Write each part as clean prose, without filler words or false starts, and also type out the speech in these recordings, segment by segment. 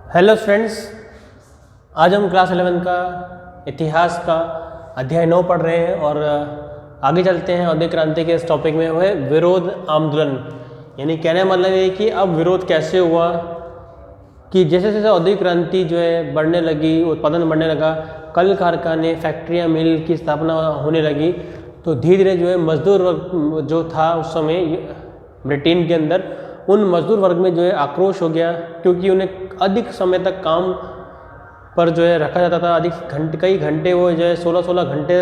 Hello friends, आज हम class 11 का इतिहास का अध्याय 9 पढ़ रहे हैं और आगे चलते हैं। औद्योगिक क्रांति के इस टॉपिक में वो है विरोध आंदोलन। यानी कहने का मतलब ये कि अब विरोध कैसे हुआ कि जैसे जैसे औद्योगिक क्रांति जो है बढ़ने लगी, उत्पादन बढ़ने लगा, कल कारखाने, फैक्ट्रियाँ, मिल की स्थापना होने लगी, तो धीरे धीरे जो है मजदूर वर्ग जो था उस समय ब्रिटेन के अंदर, उन मजदूर वर्ग में जो है आक्रोश हो गया, क्योंकि उन्हें अधिक समय तक काम पर जो है रखा जाता था। कई घंटे वो जो है 16-16 घंटे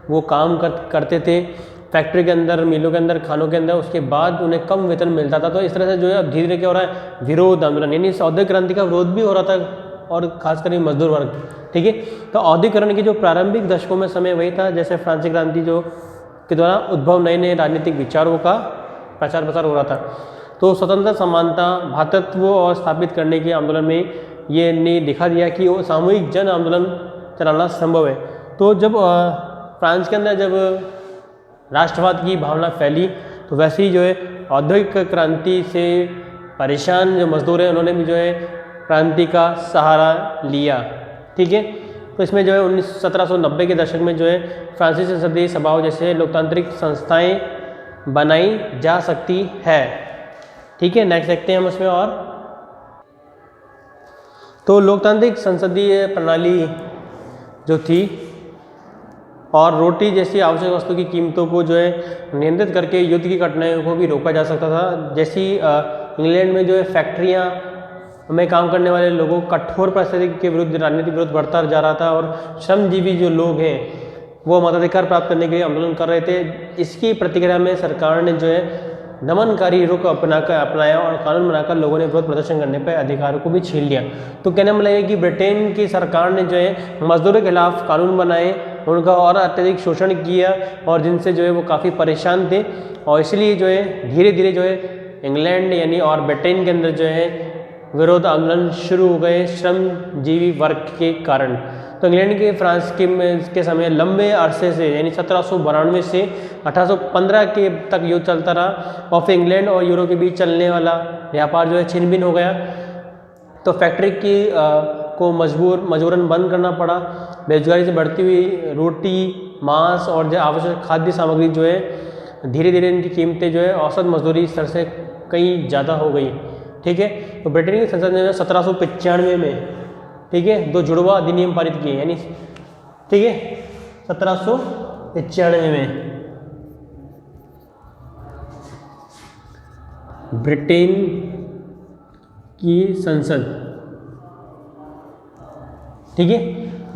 वो काम करते थे फैक्ट्री के अंदर, मिलों के अंदर, खानों के अंदर। उसके बाद उन्हें कम वेतन मिलता था। तो इस तरह से जो है अब धीरे धीरे क्या हो रहा है, विरोध आंदोलन, यानी औद्योगिक क्रांति का विरोध भी हो रहा था, और खासकर मजदूर वर्ग। ठीक है, तो औद्योगिकरण के जो प्रारंभिक दशकों में समय वही था जैसे फ्रांसीसी क्रांति जो के द्वारा उद्भव नए नए राजनीतिक विचारों का प्रचार प्रसार हो रहा था। तो स्वतंत्रता, समानता, भातृत्व और स्थापित करने के आंदोलन में ये ने दिखा दिया कि वो सामूहिक जन आंदोलन चलाना संभव है। तो जब फ्रांस के अंदर जब राष्ट्रवाद की भावना फैली, तो वैसे ही जो है औद्योगिक क्रांति से परेशान जो मजदूर हैं उन्होंने भी जो है क्रांति का सहारा लिया। ठीक है, तो इसमें जो है 1790 के दशक में जो है फ्रांसीसी संसदीय सभाओं जैसे लोकतांत्रिक संस्थाएं बनाई जा सकती है। ठीक है, नेक्स्ट देखते हैं हम उसमें। और तो लोकतांत्रिक संसदीय प्रणाली जो थी और रोटी जैसी आवश्यक वस्तु की कीमतों को जो है नियंत्रित करके युद्ध की घटनाओं को भी रोका जा सकता था। जैसी इंग्लैंड में जो है फैक्ट्रियाँ में काम करने वाले लोगों कठोर परिस्थिति के विरुद्ध राजनीतिक विरोध बढ़ता जा रहा था, और श्रमजीवी जो लोग हैं वो मताधिकार प्राप्त करने के लिए आंदोलन कर रहे थे। इसकी प्रतिक्रिया में सरकार ने जो है दमनकारी रुख अपनाया और कानून बनाकर लोगों ने विरोध प्रदर्शन करने पर अधिकारों को भी छीन लिया। तो कहने मतलब है कि ब्रिटेन की सरकार ने जो है मजदूरों के खिलाफ कानून बनाए, उनका और अत्यधिक शोषण किया, और जिनसे जो है वो काफ़ी परेशान थे, और इसलिए जो है धीरे धीरे जो है इंग्लैंड यानी और ब्रिटेन के अंदर जो है विरोध आंदोलन शुरू हो गए श्रमजीवी वर्ग के कारण। तो इंग्लैंड के फ्रांस के समय लंबे अरसे से यानी 1792 से 1815 के तक युद्ध चलता रहा, और फिर इंग्लैंड और यूरोप के बीच चलने वाला व्यापार जो है छिन भिन हो गया। तो फैक्ट्री की को मजबूरन बंद करना पड़ा। बेरोजगारी से बढ़ती हुई रोटी, मांस और जो आवश्यक खाद्य सामग्री जो है धीरे धीरे इनकी कीमतें जो है औसत मजदूरी स्तर से कई ज़्यादा हो गई। ठीक है, तो ब्रिटेन की संसद ने 1795 में, ठीक है, 2 जुड़वा अधिनियम पारित किए, यानी ठीक है 1795 में ब्रिटेन की संसद, ठीक है,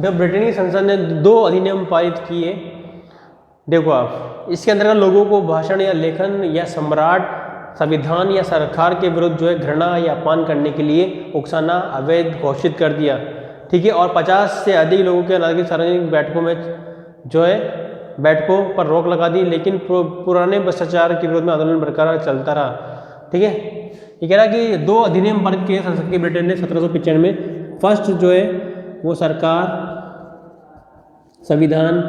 जब ब्रिटेन की संसद ने 2 अधिनियम पारित किए। देखो आप, इसके अंदर लोगों को भाषण या लेखन या सम्राट, संविधान या सरकार के विरुद्ध जो है घृणा या अपमान करने के लिए उकसाना अवैध घोषित कर दिया। ठीक है, और 50 से अधिक लोगों के नागरिक सार्वजनिक बैठकों में जो है बैठकों पर रोक लगा दी, लेकिन पुराने भ्रष्टाचार के विरोध में आंदोलन बरकरार चलता रहा। ठीक है, ये कह रहा कि 2 अधिनियम पारित किए संसद की ब्रिटेन ने 1795 में। फर्स्ट जो है वो सरकार, संविधान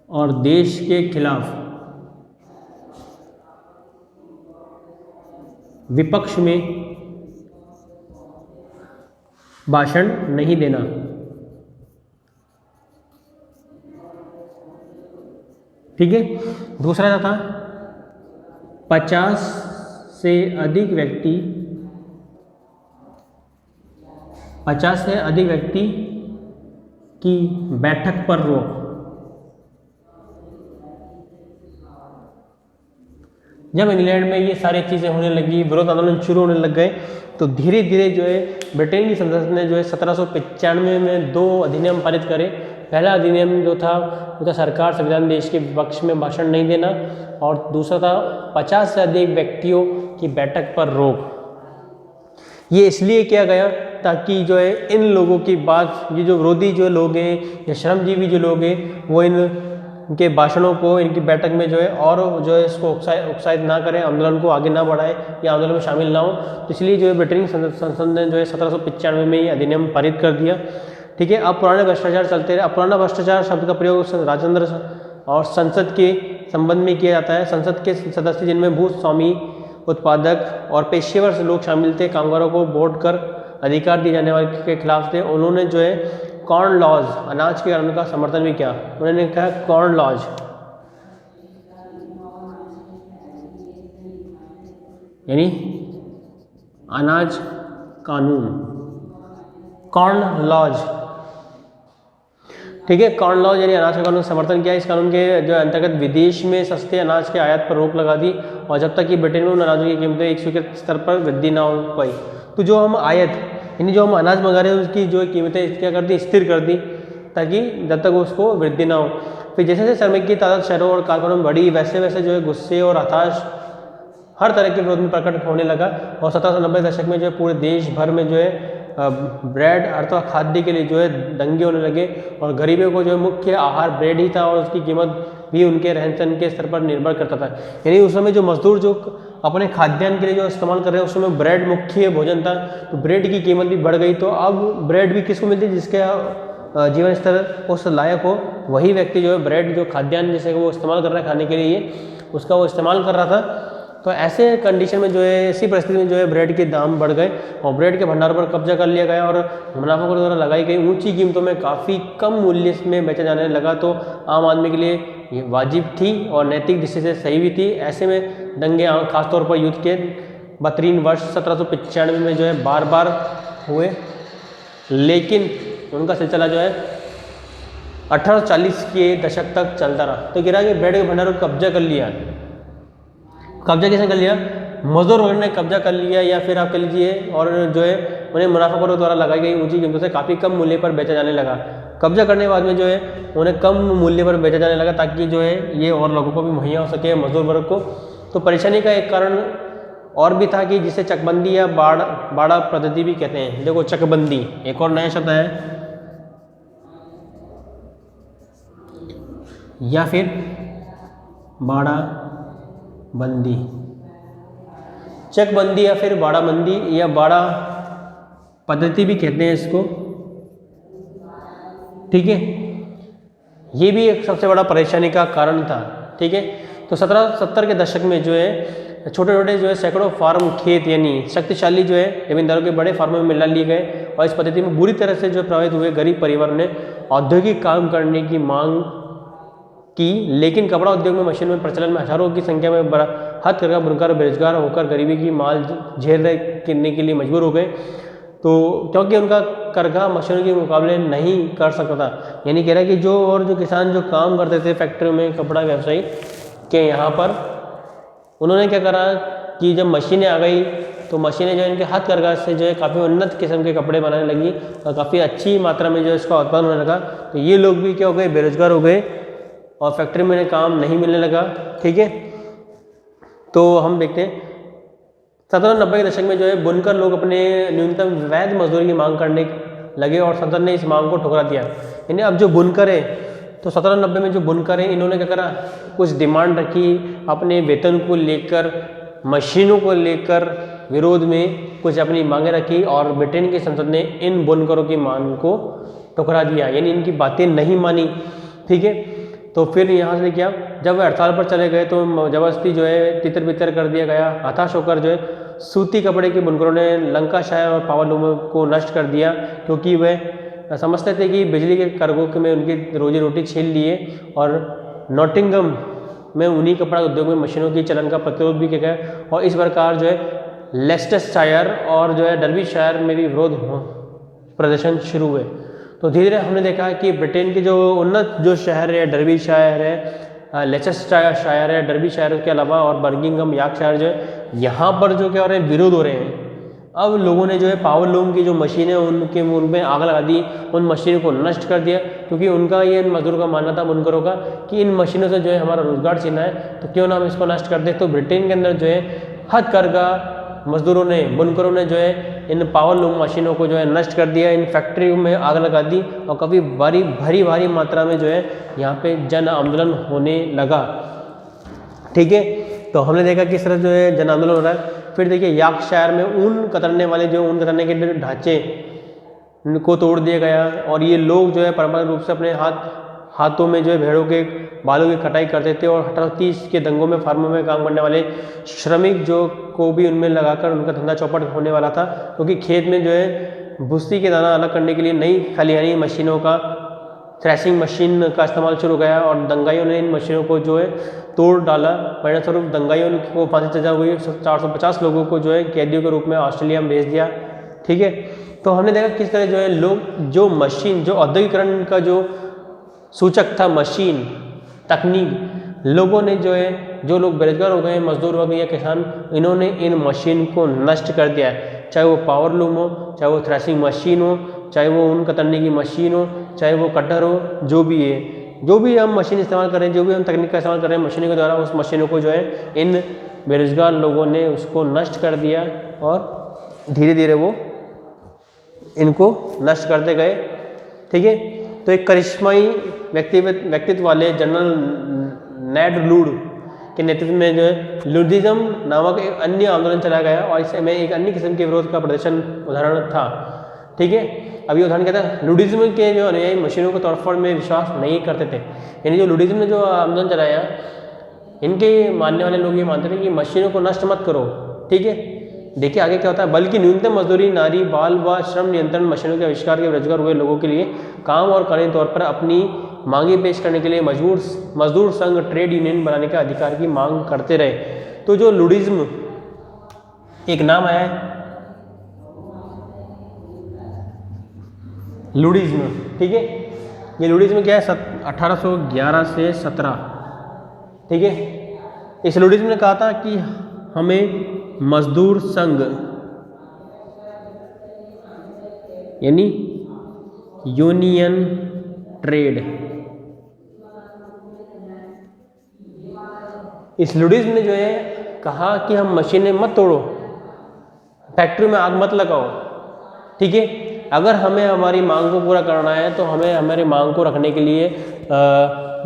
और देश के खिलाफ विपक्ष में भाषण नहीं देना। ठीक है, दूसरा क्या था, 50 से अधिक व्यक्ति की बैठक पर रोक। जब इंग्लैंड में ये सारी चीज़ें होने लगी, विरोध आंदोलन शुरू होने लग गए, तो धीरे धीरे जो है ब्रिटेन की संसद ने जो है 1795 में 2 अधिनियम पारित करे। पहला अधिनियम जो था वो था सरकार, संविधान, देश के विपक्ष में भाषण नहीं देना, और दूसरा था 50 से अधिक व्यक्तियों की बैठक पर रोक। ये इसलिए किया गया ताकि जो है इन लोगों की बात, ये जो विरोधी जो लोग हैं या श्रमजीवी जो लोग हैं, वो इनके भाषणों को, इनकी बैठक में जो है और जो है इसको उत्साहित ना करें, आंदोलन को आगे ना बढ़ाएं या आंदोलन में शामिल ना हो। तो इसलिए जो है ब्रिटेन की संसद ने जो है 1795 में ये अधिनियम पारित कर दिया। ठीक है, अब पुराने भ्रष्टाचार चलते रहे। अब पुराना भ्रष्टाचार शब्द का प्रयोग राजतंत्र और संसद के संबंध में किया जाता है। संसद के सदस्य जिनमें भूस्वामी उत्पादक और पेशेवर लोग शामिल थे, कामगारों को वोट कर अधिकार दिए जाने वाले के खिलाफ थे। उन्होंने जो है कॉर्न लॉज, अनाज के कानून का समर्थन भी किया। उन्होंने कहा कॉर्न लॉज, यानी अनाज कानून, कॉर्न लॉज, ठीक है। कॉर्न लॉज यानी अनाज का कानून समर्थन किया। इस कानून के जो अंतर्गत विदेश में सस्ते अनाज के आयात पर रोक लगा दी और जब तक कि ब्रिटेन में उन अनाजों की कीमतें एक स्वीकृत स्तर पर वृद्धि ना हो पाई, तो जो हम आयात यानी जो हम अनाज मंगा रहे हैं उसकी जो कीमतें क्या कर दी, स्थिर कर दी, ताकि जब तक उसको वृद्धि ना हो। फिर जैसे जैसे श्रमिक की तादाद शहरों और कारखानों में बढ़ी, वैसे वैसे जो है गुस्से और हताश हर तरह के विरोध में प्रकट होने लगा। और 1790 दशक में जो है पूरे देश भर में जो है ब्रेड अर्थात खाद्य के लिए जो है दंगे होने लगे और गरीबों को जो है मुख्य आहार ब्रेड ही था और उसकी कीमत भी उनके रहन सहन के स्तर पर निर्भर करता था। यानी उस समय जो मजदूर जो अपने खाद्यान्न के लिए जो इस्तेमाल कर रहे हैं उस समय ब्रेड मुख्य भोजन था, तो ब्रेड की कीमत भी बढ़ गई। तो अब ब्रेड भी किसको मिलती है, जिसके जीवन स्तर उस लायक हो, वही व्यक्ति जो है ब्रेड जो खाद्यान्न जिसे वो इस्तेमाल कर रहा है खाने के लिए उसका वो इस्तेमाल कर रहा था। तो ऐसे कंडीशन में जो है ऐसी परिस्थिति में जो है ब्रेड के दाम बढ़ गए और ब्रेड के भंडारों पर कब्जा कर लिया गया और मुनाफाखोरों द्वारा लगाई गई ऊंची कीमतों में काफ़ी कम मूल्य में बेचा जाने लगा। तो आम आदमी के लिए ये वाजिब थी और नैतिक दृष्टि से सही भी थी। ऐसे में दंगे खासतौर पर युद्ध के 32 वर्ष 1795 में जो है बार बार हुए, लेकिन उनका सिलसिला जो है 1840 के दशक तक चलता रहा। तो गिरा कि ब्रेड के भंडारों को कब्जा कर लिया। कब्जा किसने कर लिया, मजदूर वर्ग ने कब्जा कर लिया या फिर आप कह लीजिए, और जो है उन्हें मुनाफाखोरों द्वारा लगाई गई ऊंची कीमतों से काफ़ी कम मूल्य पर बेचा जाने लगा। कब्जा करने के बाद में जो है उन्हें कम मूल्य पर बेचा जाने लगा ताकि जो है ये और लोगों को भी मुहैया हो सके, मजदूर वर्ग को। तो परेशानी का एक कारण और भी था कि जिसे चकबंदी या बाड़ा पद्धति भी कहते हैं। देखो चकबंदी एक और नया शब्द है, या फिर बाड़ा बंदी, चकबंदी या फिर बाड़ा बंदी या बाड़ा पद्धति भी कहते हैं इसको, ठीक है। ये भी एक सबसे बड़ा परेशानी का कारण था, ठीक है। तो 1770 के दशक में जो है छोटे छोटे जो है सैकड़ों फार्म खेत यानी शक्तिशाली जो है जमींदारों के बड़े फार्मों में मिला लिए गए और इस पद्धति में बुरी तरह से जो प्रभावित हुए गरीब परिवारों ने औद्योगिक काम करने की मांग की, लेकिन कपड़ा उद्योग में मशीन में प्रचलन में हजारों की संख्या में हथकरघा बुनकर बेरोजगार होकर गरीबी की माल झेल करने के लिए मजबूर हो गए। तो क्योंकि उनका करघा मशीनों के मुकाबले नहीं कर सकता था। यानी कह रहा है कि जो किसान जो काम करते थे फैक्ट्री में कपड़ा व्यवसायी के यहाँ पर, उन्होंने क्या करा कि जब मशीनें आ गई तो मशीनें जो इनके हथकरघा से जो है काफ़ी उन्नत किस्म के कपड़े बनाने लगी और काफ़ी अच्छी मात्रा में जो इसका उत्पादन होने लगा। तो ये लोग भी क्या हो गए, बेरोजगार हो गए और फैक्ट्री में काम नहीं मिलने लगा, ठीक है। तो हम देखते हैं 1790 के दशक में जो है बुनकर लोग अपने न्यूनतम वैध मजदूरी की मांग करने लगे और संसद ने इस मांग को ठुकरा दिया। यानी अब जो बुनकर है, तो 1790 में जो बुनकर है इन्होंने क्या करा, कुछ डिमांड रखी अपने वेतन को लेकर, मशीनों को लेकर विरोध में कुछ अपनी मांगें रखी और ब्रिटेन की संसद ने इन बुनकरों की मांग को ठुकरा दिया, यानी इनकी बातें नहीं मानी, ठीक है। तो फिर यहाँ से क्या, जब वे हड़ताल पर चले गए तो जबरदस्ती जो है तितर बितर कर दिया गया। हताश होकर जो है सूती कपड़े के बुनकरों ने लंकाशायर और पावरलूम को नष्ट कर दिया, क्योंकि वे समझते थे कि बिजली के कार्गो में उनकी रोजी रोटी छीन लिए और नॉटिंगम में उन्हीं कपड़ा उद्योग में मशीनों की चलन का प्रतिरोध भी किया गया और इस प्रकार जो है लेस्टेस्टायर और जो है डर्बीशायर में भी विरोध प्रदर्शन शुरू हुए। तो धीरे धीरे हमने देखा कि ब्रिटेन के जो उन्नत जो शहर है, डर्बीशायर है, लेस्टेस्टायर है, डर्बीशायर के अलावा और बर्मिंघम यॉर्कशायर जो है, यहाँ पर जो क्या हो रहे हैं, विरोध हो रहे हैं। अब लोगों ने जो है पावरलूम की जो मशीनें उनमें आग लगा दी, उन मशीनों को नष्ट कर दिया, क्योंकि उनका ये मजदूरों का मानना था, बुनकरों का, कि इन मशीनों से जो है हमारा रोजगार छीना है, तो क्यों ना हम इसको नष्ट कर दें। तो ब्रिटेन के अंदर जो है हथकरघा मजदूरों ने, बुनकरों ने जो है इन पावरलूम मशीनों को जो है नष्ट कर दिया, इन फैक्ट्रियों में आग लगा दी और काफ़ी भारी मात्रा में जो है यहाँ पे जन आंदोलन होने लगा, ठीक है। तो हमने देखा किस तरह जो है जन आंदोलन हो रहा है। फिर देखिए यॉर्कशायर में ऊन कतरने वाले जो ऊन कतरने के ढांचे को तोड़ दिया गया और ये लोग जो है परंपरागत रूप से अपने हाथों में जो है भेड़ों के बालों की कटाई करते थे और 1830 के दंगों में फार्मों में काम करने वाले श्रमिक जो को भी उनमें लगाकर उनका धंधा चौपट होने वाला था, क्योंकि खेत में जो है भूसी के दाना अलग करने के लिए नई खलिहानी मशीनों का, थ्रेशिंग मशीन का इस्तेमाल शुरू हो गया और दंगाइयों ने इन मशीनों को जो है तोड़ डाला। परिणामस्वरूप दंगाइयों को फांसी सजा हुई, 450 लोगों को जो है कैदियों के रूप में ऑस्ट्रेलिया में भेज दिया। ठीक है, तो हमने देखा किस तरह जो है लोग जो मशीन, जो औद्योगिकरण का जो सूचक था मशीन तकनीक, लोगों ने जो है, जो लोग बेरोजगार हो गए मजदूर वर्ग या किसान, इन्होंने इन मशीन को नष्ट कर दिया है। चाहे वो पावर लूम हो, चाहे वो थ्रेशिंग मशीन हो, चाहे वो ऊन कतरने की मशीन हो, चाहे वो कटर हो, जो भी है, जो भी हम मशीन इस्तेमाल कर रहे हैं, जो भी हम तकनीक का इस्तेमाल कर रहे हैं मशीनों के द्वारा, उस मशीनों को जो है इन बेरोजगार लोगों ने उसको नष्ट कर दिया और धीरे धीरे वो इनको नष्ट करते गए। ठीक है, तो एक करिश्माई व्यक्तित्व वाले जनरल नेड लूड के नेतृत्व में जो है लुडिज्म नामक एक अन्य आंदोलन चलाया गया और इसमें एक अन्य किस्म के विरोध का प्रदर्शन उदाहरण था। ठीक है, अभी उदाहरण क्या था, लुडिज्म के जो अनुयायी मशीनों को तोड़फोड़ में विश्वास नहीं करते थे। यानी जो लुडिज्म ने जो आंदोलन चलाया, इनके मानने वाले लोग ये मानते थे कि मशीनों को नष्ट मत करो। ठीक है, देखिए आगे क्या होता है, बल्कि न्यूनतम मजदूरी, नारी बाल व श्रम नियंत्रण, मशीनों के आविष्कार के बेरोजगार हुए लोगों के लिए काम और कानूनी तौर पर अपनी मांगे पेश करने के लिए मजदूर संघ ट्रेड यूनियन बनाने के अधिकार की मांग करते रहे। तो जो लुडिज्म एक नाम आया है, लुडिज्म। ठीक है, ये लुडिज्म क्या है, 1811 से 17। ठीक है, इस लुडिज्म ने कहा था कि हमें मजदूर संघ यानी यूनियन ट्रेड, इस लुडिज्म ने जो है कहा कि हम मशीनें मत तोड़ो, फैक्ट्री में आग मत लगाओ। ठीक है, अगर हमें हमारी मांग को पूरा करना है तो हमें हमारी मांग को रखने के लिए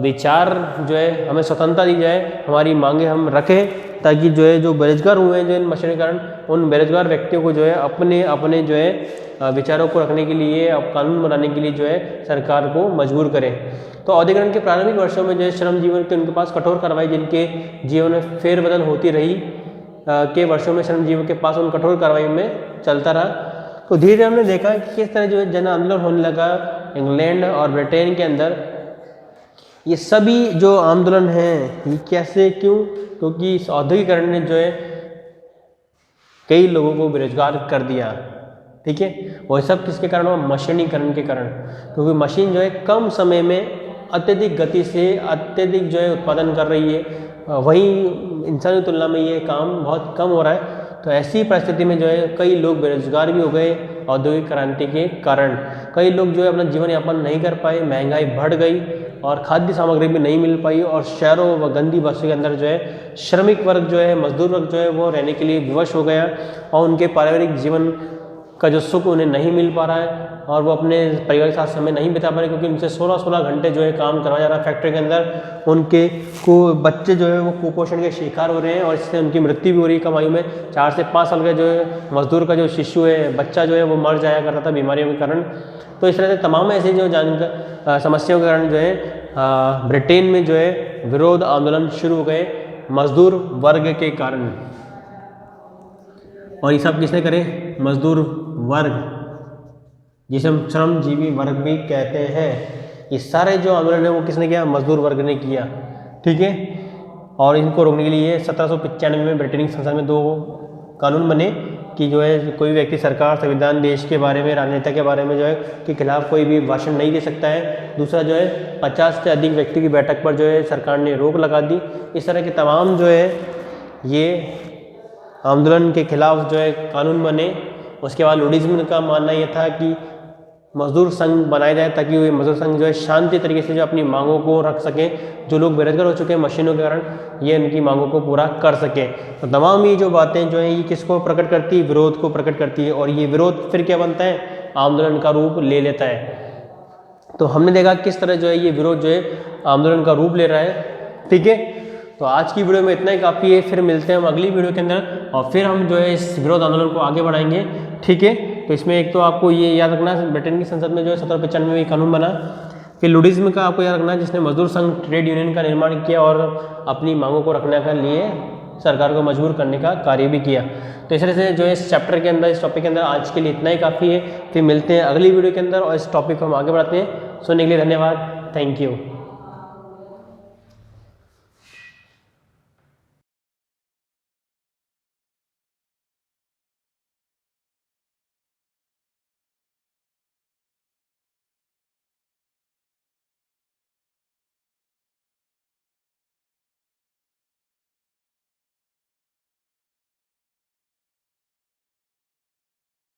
विचार जो है हमें स्वतंत्रता दी जाए, हमारी मांगे हम रखें, ताकि जो है जो बेरोजगार हुए हैं जो इन मशीनों के कारण, उन बेरोजगार व्यक्तियों को जो है अपने अपने जो है विचारों को रखने के लिए, अब कानून बनाने के लिए जो है सरकार को मजबूर करें। तो औद्योगिकरण के प्रारंभिक वर्षों में जो है श्रम जीवन के उनके पास कठोर कार्रवाई, जिनके जीवन में फेरबदल होती रही के वर्षों में श्रम जीवन के पास उन कठोर कार्रवाई में चलता रहा। तो धीरे धीरे हमने देखा कि किस तरह जो है जन आंदोलन होने लगा इंग्लैंड और ब्रिटेन के अंदर। ये सभी जो आंदोलन हैं ये कैसे, क्यों, क्योंकि इस औद्योगिकरण ने जो है कई लोगों को बेरोजगार कर दिया। ठीक है, वह सब किसके कारण हुआ, मशीनीकरण के कारण, क्योंकि मशीन जो है कम समय में अत्यधिक गति से अत्यधिक जो है उत्पादन कर रही है, वही इंसानी तुलना में ये काम बहुत कम हो रहा है। तो ऐसी परिस्थिति में जो है कई लोग बेरोजगार भी हो गए औद्योगिक क्रांति के कारण। कई लोग जो है अपना जीवन यापन नहीं कर पाए, महंगाई बढ़ गई और खाद्य सामग्री भी नहीं मिल पाई, और शहरों व गंदी बस्तियों के अंदर जो है श्रमिक वर्ग जो है, मजदूर वर्ग जो है वो रहने के लिए विवश हो गया और उनके पारिवारिक जीवन का जो सुख उन्हें नहीं मिल पा रहा है और वो अपने परिवार के साथ समय नहीं बिता पा रहे, क्योंकि उनसे 16-16 घंटे जो है काम करवाया जा रहा है फैक्ट्री के अंदर। उनके को बच्चे जो है वो कुपोषण के शिकार हो रहे हैं और इससे उनकी मृत्यु भी हो रही है कम आयु में। 4 से 5 साल का जो है मजदूर का जो शिशु है, बच्चा जो है वो मर जाया करता था बीमारियों के कारण। तो इस तरह से तमाम ऐसी जो समस्याओं के कारण जो है ब्रिटेन में जो है विरोध आंदोलन शुरू हो गए मजदूर वर्ग के कारण। और ये सब किसने करे, मजदूर वर्ग, जिसे हम श्रमजीवी वर्ग भी कहते हैं। ये सारे जो आंदोलन है वो किसने किया, मजदूर वर्ग ने किया। ठीक है, और इनको रोकने के लिए 1795 में ब्रिटेन की संसद में 2 कानून बने कि जो है कोई व्यक्ति सरकार, संविधान, देश के बारे में, राजनेता के बारे में जो है के खिलाफ कोई भी भाषण नहीं दे सकता है। दूसरा जो है 50 से अधिक व्यक्ति की बैठक पर जो है सरकार ने रोक लगा दी। इस तरह के तमाम जो है ये आंदोलन के खिलाफ जो है कानून बने। उसके बाद लुडिज्म का मानना यह था कि मजदूर संघ बनाया जाए ताकि वो मजदूर संघ जो है शांति तरीके से जो अपनी मांगों को रख सकें। जो लोग बेरोजगार हो चुके हैं मशीनों के कारण, ये उनकी मांगों को पूरा कर सकें। तो तमाम ये जो बातें जो हैं ये किसको प्रकट करती है, विरोध को प्रकट करती है। और ये विरोध फिर क्या बनता है, आंदोलन का रूप ले लेता है। तो हमने देखा किस तरह जो है ये विरोध जो है आंदोलन का रूप ले रहा है। ठीक है, तो आज की वीडियो में इतना ही काफ़ी है। फिर मिलते हैं हम अगली वीडियो के अंदर और फिर हम जो है इस विरोध आंदोलन को आगे बढ़ाएंगे। ठीक है, तो इसमें एक तो आपको ये याद रखना, ब्रिटेन की संसद में जो है 1795 में कानून बना फिर लुडिज्म का आपको याद रखना है, जिसने मजदूर संघ ट्रेड यूनियन का निर्माण किया और अपनी मांगों को रखने के लिए सरकार को मजबूर करने का कार्य भी किया। तो इस तरह से जो है इस चैप्टर के अंदर, इस टॉपिक के अंदर आज के लिए इतना ही काफ़ी है। फिर मिलते हैं अगली वीडियो के अंदर और इस टॉपिक को हम आगे बढ़ाते हैं। सुनने के लिए धन्यवाद। Thank you.